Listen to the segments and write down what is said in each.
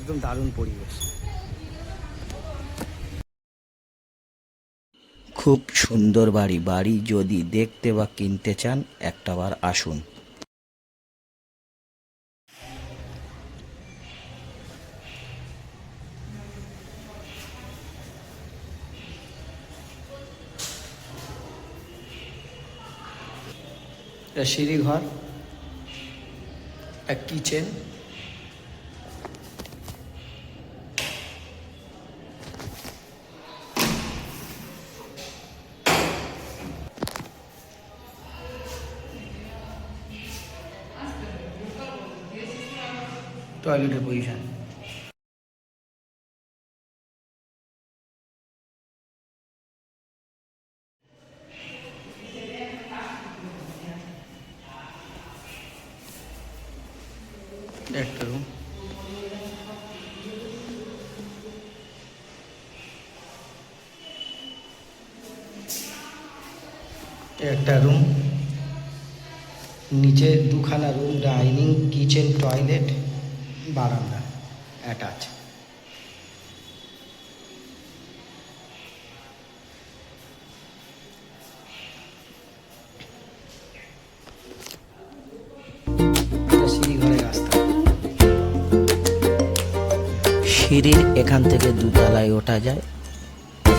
একদম দারুণ পরিবেশ। খুব সুন্দর বাড়ি। বাড়ি যদি দেখতে বা কিনতে চান একটাবার আসুন। এটা সিঁড়ি ঘর, এক কিচেন, টয়লেটের পজিশন। একটা রুম, একটা রুম, নিচে দুখানা রুম, ডাইনিং, কিচেন, টয়লেট, বারান্দা অ্যাটাচ। সিঁড়িঘরের রাস্তা, সিঁড়ির এখান থেকে দুতলায় ওঠা যায়।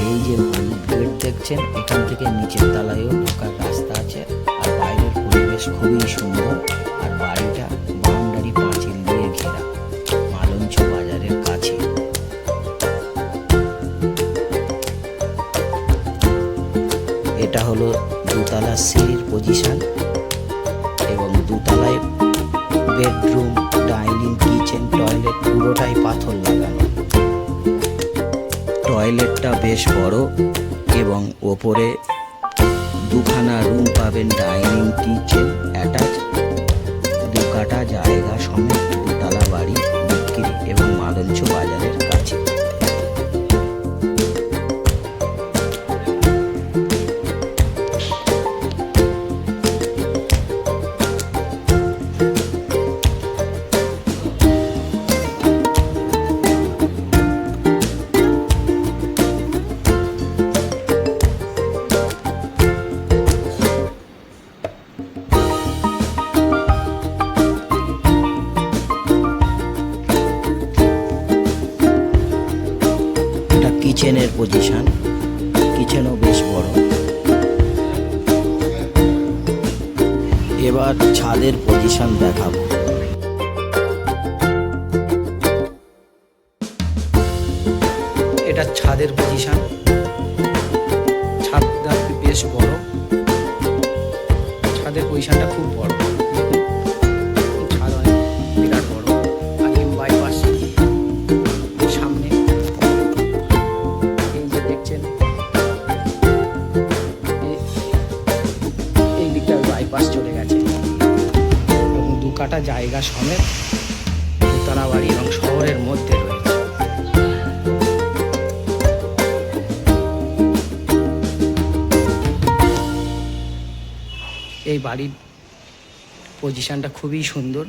এই যে হলুদ গেট দেখছেন, এখান থেকে নিচের তলায়ও ঢোকার রাস্তা আছে। আর বাইরের পরিবেশ খুবই সুন্দর। আর বাড়িটা বাউন্ডারি পাঁচিল দিয়ে ঘেরা, মালঞ্চ বাজারের কাছে। এটা হলো দুতলা সিঁড়ির পজিশন এবং দুতলায় বেডরুম, ডাইনিং, কিচেন, টয়লেট পুরোটাই পাথর লাগানো। টয়লেটটা বেশ বড় এবং ওপরে দুখানা রুম পাবেন, ডাইনিং, কিচেন অ্যাটাচ। দু কাঠা জায়গা সমেত দুতলা বাড়ি বিক্রি এবং মালঞ্চ বাজারের কাছে। কিচেনের পজিশন, কিচেনও বেশ বড়। এবার ছাদের পজিশন দেখাবো। এটা ছাদের পজিশন, ছাদটা বেশ বড়, ছাদের পজিশনটা খুব বড়। ছাদ অনেক বিরাট বড়। আলিম বাইপাস সামনে, এই যে দেখছেন এই দিকটা বাইপাস চলে গেছে এবং দু কাঠা জায়গা সমেত দোতলা বাড়ি এবং শহরের মধ্যে রয়েছে। এই বাড়ির পজিশনটা খুবই সুন্দর।